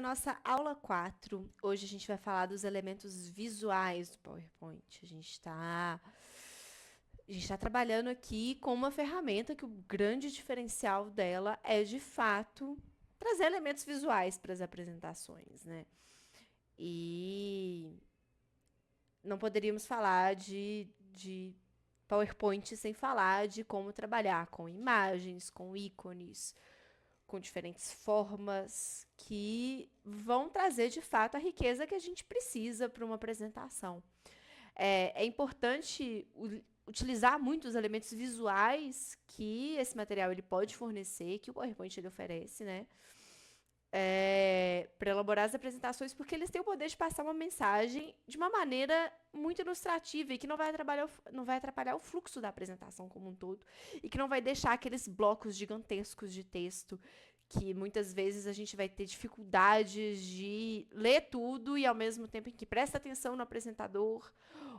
a nossa aula 4. Hoje a gente vai falar dos elementos visuais do PowerPoint. A gente tá trabalhando aqui com uma ferramenta que o grande diferencial dela é, de fato, trazer elementos visuais para as apresentações, né? E não poderíamos falar de PowerPoint sem falar de como trabalhar com imagens, com ícones, com diferentes formas que vão trazer de fato a riqueza que a gente precisa para uma apresentação. É importante utilizar muito os elementos visuais que esse material ele pode fornecer, que o PowerPoint ele oferece, né? Para elaborar as apresentações, porque eles têm o poder de passar uma mensagem de uma maneira muito ilustrativa e que não vai atrapalhar o fluxo da apresentação como um todo e que não vai deixar aqueles blocos gigantescos de texto que muitas vezes a gente vai ter dificuldades de ler tudo e ao mesmo tempo em que presta atenção no apresentador,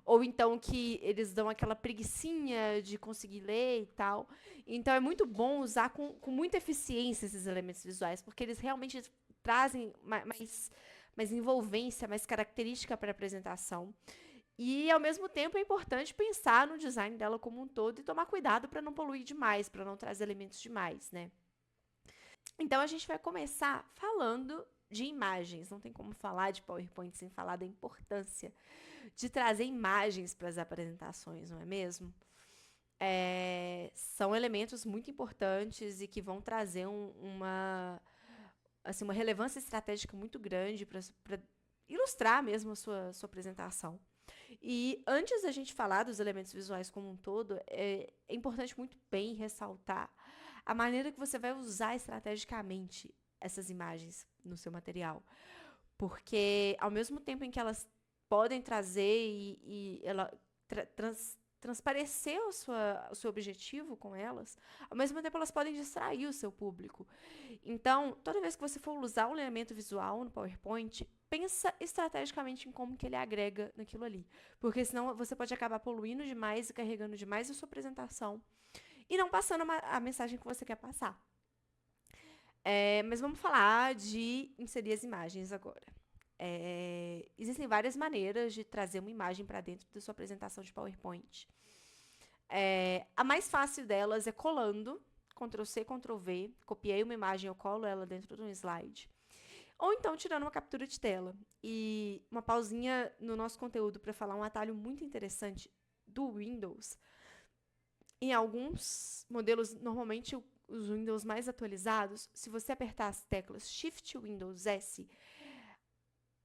ou então que eles dão aquela preguicinha de conseguir ler e tal. Então é muito bom usar com muita eficiência esses elementos visuais, porque eles realmente trazem mais envolvência, mais característica para a apresentação. E, ao mesmo tempo, é importante pensar no design dela como um todo e tomar cuidado para não poluir demais, para não trazer elementos demais, né? Então, a gente vai começar falando de imagens. Não tem como falar de PowerPoint sem falar da importância de trazer imagens para as apresentações, não é mesmo? São elementos muito importantes e que vão trazer uma relevância estratégica muito grande para ilustrar mesmo a sua apresentação. E antes da gente falar dos elementos visuais como um todo, é importante muito bem ressaltar a maneira que você vai usar estrategicamente essas imagens no seu material. Porque ao mesmo tempo em que elas podem trazer e ela transparecer o seu objetivo com elas, ao mesmo tempo elas podem distrair o seu público. Então, toda vez que você for usar um elemento visual no PowerPoint, pensa estrategicamente em como que ele agrega naquilo ali. Porque senão você pode acabar poluindo demais e carregando demais a sua apresentação e não passando a mensagem que você quer passar. Mas vamos falar de inserir as imagens agora. Existem várias maneiras de trazer uma imagem para dentro da sua apresentação de PowerPoint. A mais fácil delas é colando, Ctrl+C, Ctrl+V, copiei uma imagem, eu colo ela dentro de um slide. Ou então tirando uma captura de tela. E uma pausinha no nosso conteúdo para falar um atalho muito interessante do Windows. Em alguns modelos, normalmente os Windows mais atualizados, se você apertar as teclas Shift Windows S,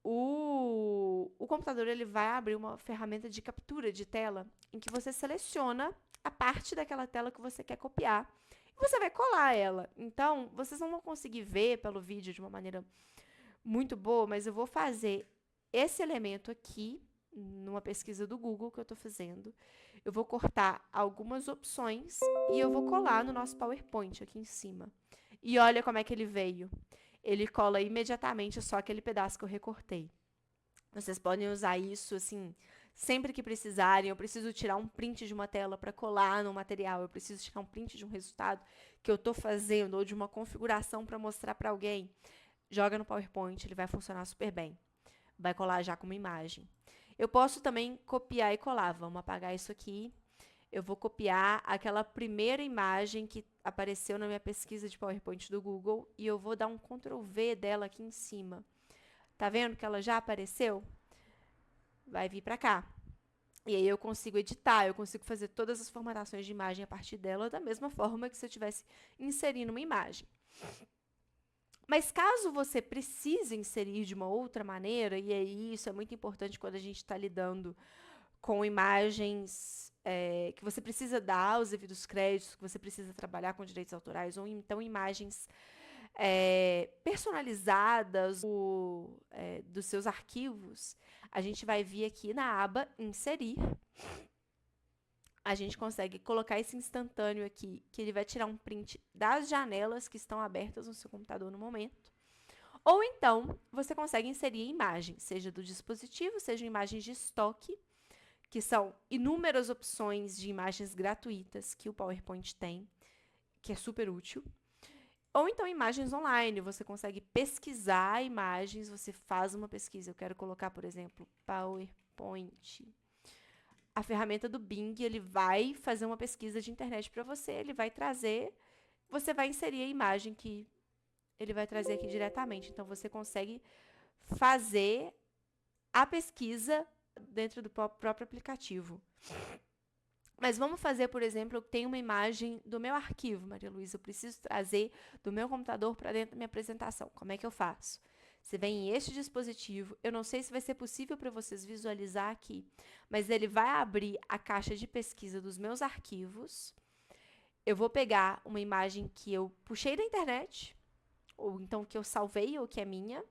o computador ele vai abrir uma ferramenta de captura de tela em que você seleciona a parte daquela tela que você quer copiar e você vai colar ela. Então, vocês não vão conseguir ver pelo vídeo de uma maneira muito boa, mas eu vou fazer esse elemento aqui numa pesquisa do Google que eu estou fazendo. Eu vou cortar algumas opções e eu vou colar no nosso PowerPoint aqui em cima. E olha como é que ele veio. Ele cola imediatamente só aquele pedaço que eu recortei. Vocês podem usar isso, assim, sempre que precisarem. Eu preciso tirar um print de uma tela para colar no material. Eu preciso tirar um print de um resultado que eu estou fazendo ou de uma configuração para mostrar para alguém. Joga no PowerPoint, ele vai funcionar super bem. Vai colar já como imagem. Eu posso também copiar e colar. Vamos apagar isso aqui. Eu vou copiar aquela primeira imagem que apareceu na minha pesquisa de PowerPoint do Google e eu vou dar um Ctrl+V dela aqui em cima. Tá vendo que ela já apareceu? Vai vir para cá. E aí eu consigo editar, eu consigo fazer todas as formatações de imagem a partir dela da mesma forma que se eu estivesse inserindo uma imagem. Mas caso você precise inserir de uma outra maneira, e aí isso é muito importante quando a gente está lidando com imagens que você precisa dar os devidos créditos, que você precisa trabalhar com direitos autorais, ou então imagens personalizadas dos seus arquivos, a gente vai vir aqui na aba Inserir. A gente consegue colocar esse instantâneo aqui, que ele vai tirar um print das janelas que estão abertas no seu computador no momento. Ou então, você consegue inserir imagens, seja do dispositivo, seja imagens de estoque, que são inúmeras opções de imagens gratuitas que o PowerPoint tem, que é super útil. Ou então imagens online, você consegue pesquisar imagens, você faz uma pesquisa. Eu quero colocar, por exemplo, PowerPoint. A ferramenta do Bing, ele vai fazer uma pesquisa de internet para você, ele vai trazer, você vai inserir a imagem que ele vai trazer aqui diretamente. Então, você consegue fazer a pesquisa dentro do próprio aplicativo. Mas vamos fazer, por exemplo, eu tenho uma imagem do meu arquivo, Maria Luísa, eu preciso trazer do meu computador para dentro da minha apresentação. Como é que eu faço? Você vem em este dispositivo, eu não sei se vai ser possível para vocês visualizar aqui, mas ele vai abrir a caixa de pesquisa dos meus arquivos. Eu vou pegar uma imagem que eu puxei da internet, ou então que eu salvei, ou que é minha.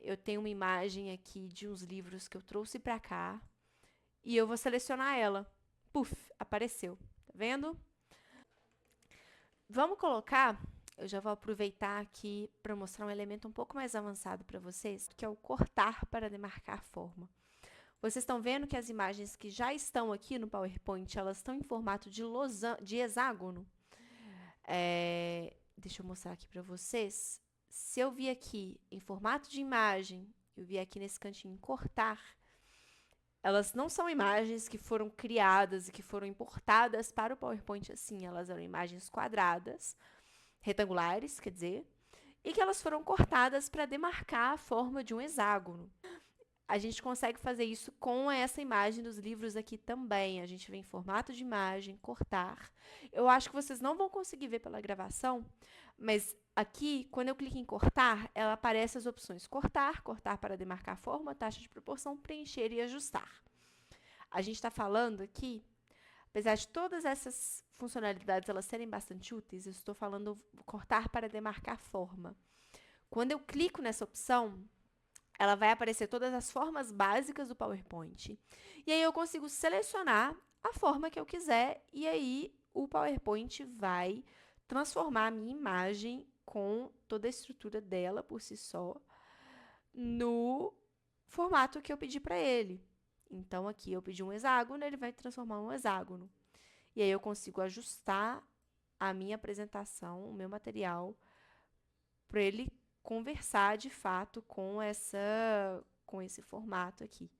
Eu tenho uma imagem aqui de uns livros que eu trouxe para cá, e eu vou selecionar ela. Puf, apareceu. Tá vendo? Vamos colocar, eu já vou aproveitar aqui para mostrar um elemento um pouco mais avançado para vocês, que é o cortar para demarcar forma. Vocês estão vendo que as imagens que já estão aqui no PowerPoint, elas estão em formato de hexágono. Deixa eu mostrar aqui para vocês. Se eu vir aqui em formato de imagem, eu vir aqui nesse cantinho cortar, elas não são imagens que foram criadas e que foram importadas para o PowerPoint assim. Elas eram imagens quadradas, retangulares, quer dizer, e que elas foram cortadas para demarcar a forma de um hexágono. A gente consegue fazer isso com essa imagem dos livros aqui também. A gente vem em formato de imagem, cortar. Eu acho que vocês não vão conseguir ver pela gravação, mas aqui, quando eu clico em cortar, ela aparece as opções cortar, cortar para demarcar forma, taxa de proporção, preencher e ajustar. A gente está falando aqui, apesar de todas essas funcionalidades elas serem bastante úteis, eu estou falando cortar para demarcar forma. Quando eu clico nessa opção, ela vai aparecer todas as formas básicas do PowerPoint. E aí eu consigo selecionar a forma que eu quiser e aí o PowerPoint vai transformar a minha imagem com toda a estrutura dela por si só no formato que eu pedi para ele. Então, aqui eu pedi um hexágono, ele vai transformar um hexágono. E aí eu consigo ajustar a minha apresentação, o meu material, para ele conversar de fato com esse formato aqui.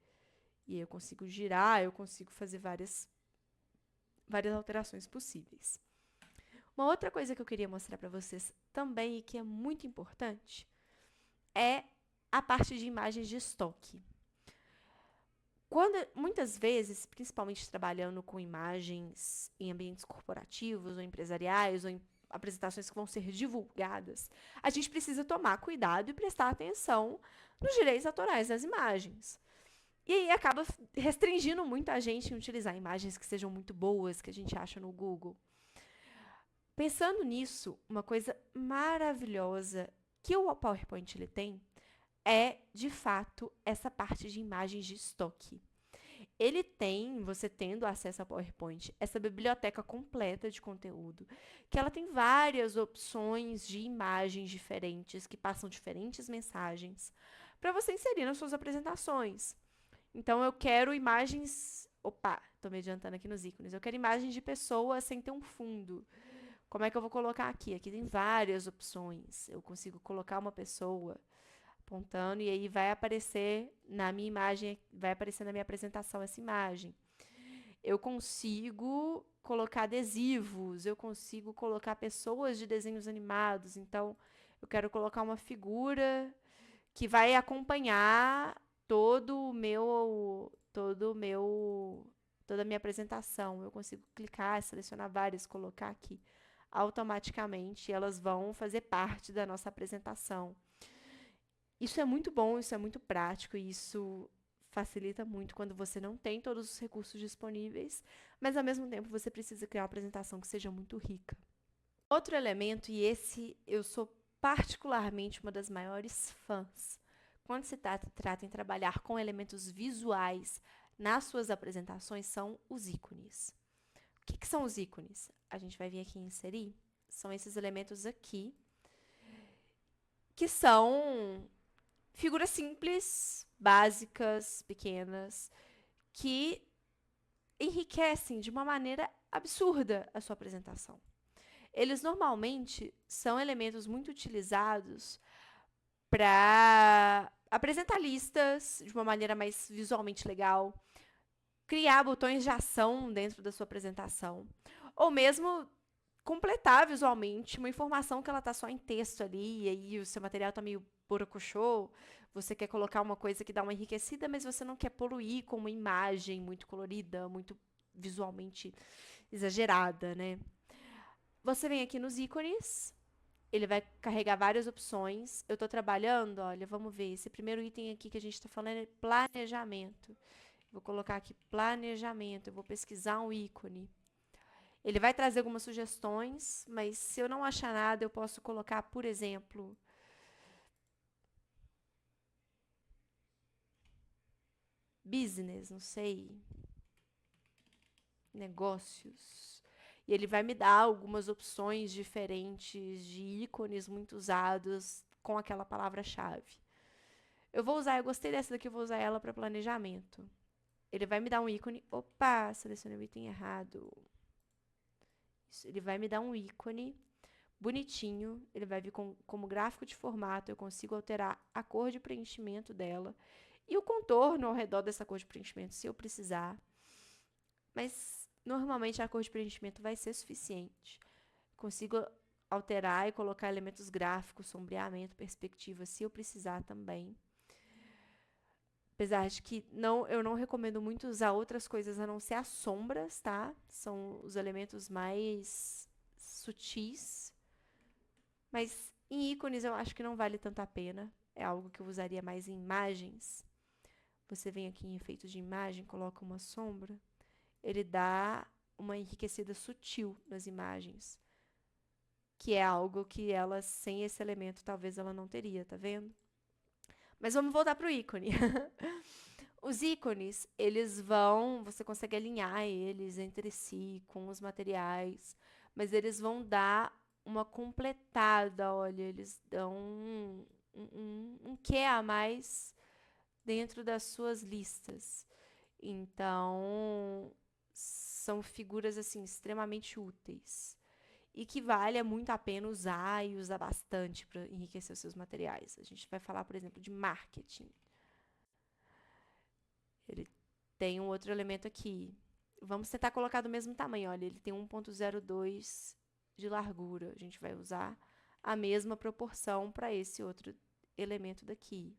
E aí eu consigo girar, eu consigo fazer várias alterações possíveis. Uma outra coisa que eu queria mostrar para vocês também e que é muito importante é a parte de imagens de estoque. Muitas vezes, principalmente trabalhando com imagens em ambientes corporativos ou empresariais ou em apresentações que vão ser divulgadas, a gente precisa tomar cuidado e prestar atenção nos direitos autorais das imagens. E aí acaba restringindo muito a gente em utilizar imagens que sejam muito boas, que a gente acha no Google. Pensando nisso, uma coisa maravilhosa que o PowerPoint ele tem é, de fato, essa parte de imagens de estoque. Ele tem, você tendo acesso ao PowerPoint, essa biblioteca completa de conteúdo, que ela tem várias opções de imagens diferentes, que passam diferentes mensagens, para você inserir nas suas apresentações. Então, eu quero imagens... Opa, estou me adiantando aqui nos ícones. Eu quero imagens de pessoas sem ter um fundo. Como é que eu vou colocar aqui? Aqui tem várias opções. Eu consigo colocar uma pessoa apontando e aí vai aparecer na minha imagem, vai aparecer na minha apresentação essa imagem. Eu consigo colocar adesivos, eu consigo colocar pessoas de desenhos animados. Então, eu quero colocar uma figura que vai acompanhar toda a minha apresentação. Eu consigo clicar, selecionar várias, colocar aqui automaticamente, elas vão fazer parte da nossa apresentação. Isso é muito bom, isso é muito prático e isso facilita muito quando você não tem todos os recursos disponíveis, mas ao mesmo tempo você precisa criar uma apresentação que seja muito rica. Outro elemento, e esse eu sou particularmente uma das maiores fãs, quando se trata em trabalhar com elementos visuais nas suas apresentações, são os ícones. O que são os ícones? A gente vai vir aqui em inserir. São esses elementos aqui, que são figuras simples, básicas, pequenas, que enriquecem de uma maneira absurda a sua apresentação. Eles normalmente são elementos muito utilizados para apresentar listas de uma maneira mais visualmente legal, criar botões de ação dentro da sua apresentação, ou mesmo completar visualmente uma informação que ela está só em texto ali, e aí o seu material está meio borocochô, você quer colocar uma coisa que dá uma enriquecida, mas você não quer poluir com uma imagem muito colorida, muito visualmente exagerada, né? Você vem aqui nos ícones, ele vai carregar várias opções. Eu estou trabalhando, olha, vamos ver. Esse primeiro item aqui que a gente está falando é planejamento. Vou colocar aqui planejamento. Eu vou pesquisar um ícone. Ele vai trazer algumas sugestões, mas se eu não achar nada, eu posso colocar, por exemplo, business, não sei, negócios. E ele vai me dar algumas opções diferentes de ícones muito usados com aquela palavra-chave. Eu vou usar, eu gostei dessa daqui, eu vou usar ela para planejamento. Ele vai me dar um ícone. Opa, selecionei o item errado. Isso, ele vai me dar um ícone bonitinho. Ele vai vir como gráfico de formato. Eu consigo alterar a cor de preenchimento dela e o contorno ao redor dessa cor de preenchimento, se eu precisar. Mas normalmente a cor de preenchimento vai ser suficiente. Consigo alterar e colocar elementos gráficos, sombreamento, perspectiva, se eu precisar também. Apesar de que eu não recomendo muito usar outras coisas a não ser as sombras, tá? São os elementos mais sutis. Mas em ícones eu acho que não vale tanto a pena. É algo que eu usaria mais em imagens. Você vem aqui em efeitos de imagem, coloca uma sombra. Ele dá uma enriquecida sutil nas imagens. Que é algo que ela, sem esse elemento, talvez ela não teria, tá vendo? Mas vamos voltar para o ícone. Os ícones, você consegue alinhar eles entre si, com os materiais, mas eles vão dar uma completada, olha, eles dão um quê a mais dentro das suas listas. Então, são figuras, assim, extremamente úteis. E que vale muito a pena usar e usar bastante para enriquecer os seus materiais. A gente vai falar, por exemplo, de marketing. Ele tem um outro elemento aqui. Vamos tentar colocar do mesmo tamanho. Olha, ele tem 1,02 de largura. A gente vai usar a mesma proporção para esse outro elemento daqui.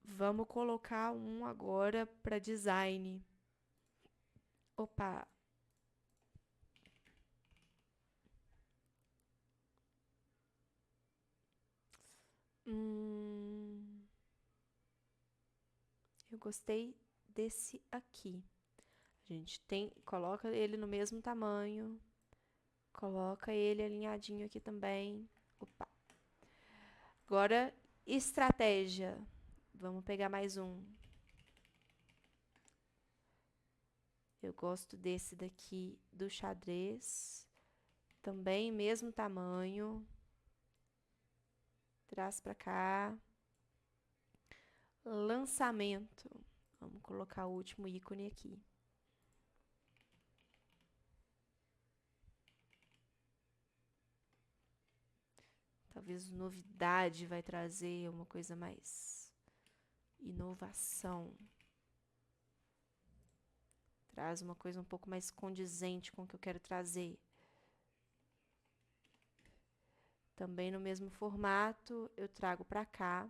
Vamos colocar um agora para design. Opa! Eu gostei desse aqui. A gente coloca ele no mesmo tamanho, coloca ele alinhadinho aqui também. Opa. Agora, estratégia. Vamos pegar mais um. Eu gosto desse daqui do xadrez. Também mesmo tamanho. Traz para cá. Lançamento. Vamos colocar o último ícone aqui. Talvez novidade vai trazer uma coisa mais inovação. Traz uma coisa um pouco mais condizente com o que eu quero trazer. Também no mesmo formato, eu trago para cá.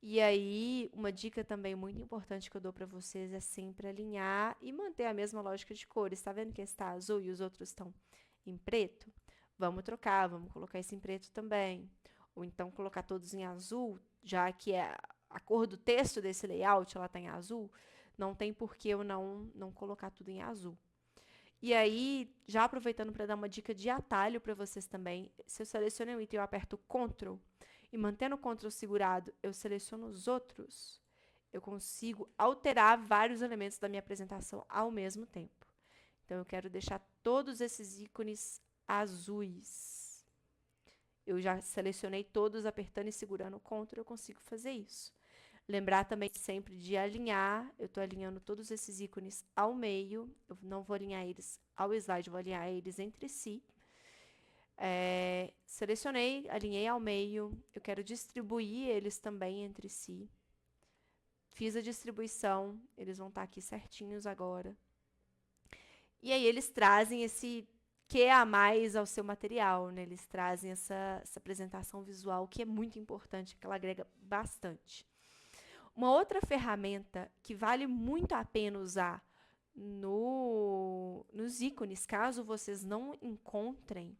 E aí, uma dica também muito importante que eu dou para vocês é sempre alinhar e manter a mesma lógica de cores. Está vendo que esse está azul e os outros estão em preto? Vamos trocar, vamos colocar esse em preto também. Ou então colocar todos em azul, já que a cor do texto desse layout ela está em azul, não tem por que eu não colocar tudo em azul. E aí, já aproveitando para dar uma dica de atalho para vocês também, se eu seleciono um item, eu aperto Ctrl e mantendo o Ctrl segurado, eu seleciono os outros, eu consigo alterar vários elementos da minha apresentação ao mesmo tempo. Então, eu quero deixar todos esses ícones azuis. Eu já selecionei todos, apertando e segurando o Ctrl, eu consigo fazer isso. Lembrar também sempre de alinhar. Eu estou alinhando todos esses ícones ao meio. Eu não vou alinhar eles ao slide, vou alinhar eles entre si. Selecionei, alinhei ao meio. Eu quero distribuir eles também entre si. Fiz a distribuição, eles vão estar aqui certinhos agora. E aí eles trazem esse que a mais ao seu material, né? Eles trazem essa apresentação visual que é muito importante, que ela agrega bastante. Uma outra ferramenta que vale muito a pena usar nos ícones, caso vocês não encontrem,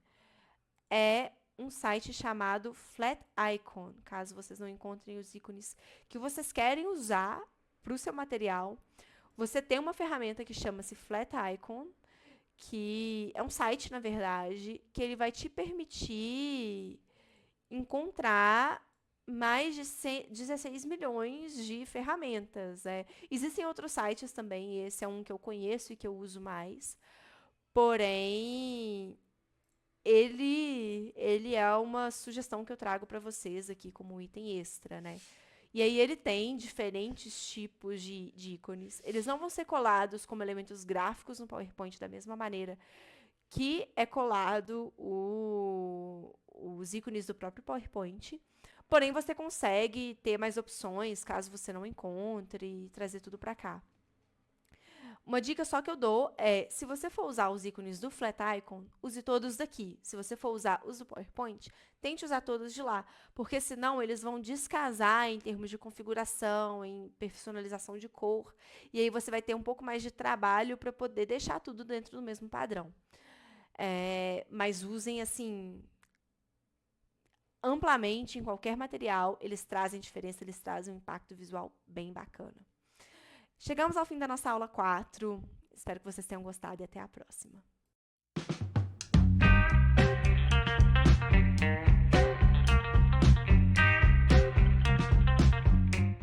é um site chamado Flat Icon, caso vocês não encontrem os ícones que vocês querem usar para o seu material. Você tem uma ferramenta que chama-se Flat Icon, que é um site, na verdade, que ele vai te permitir encontrar mais de 16 milhões de ferramentas. Existem outros sites também, esse é um que eu conheço e que eu uso mais. Porém, ele é uma sugestão que eu trago para vocês aqui como item extra, né? E aí ele tem diferentes tipos de ícones. Eles não vão ser colados como elementos gráficos no PowerPoint da mesma maneira que é colado os ícones do próprio PowerPoint. Porém, você consegue ter mais opções caso você não encontre e trazer tudo para cá. Uma dica só que eu dou é, se você for usar os ícones do Flat Icon, use todos daqui. Se você for usar os do PowerPoint, tente usar todos de lá, porque senão eles vão descasar em termos de configuração, em personalização de cor, e aí você vai ter um pouco mais de trabalho para poder deixar tudo dentro do mesmo padrão. Mas usem, assim, amplamente em qualquer material, eles trazem diferença, eles trazem um impacto visual bem bacana. Chegamos ao fim da nossa aula 4. Espero que vocês tenham gostado e até a próxima.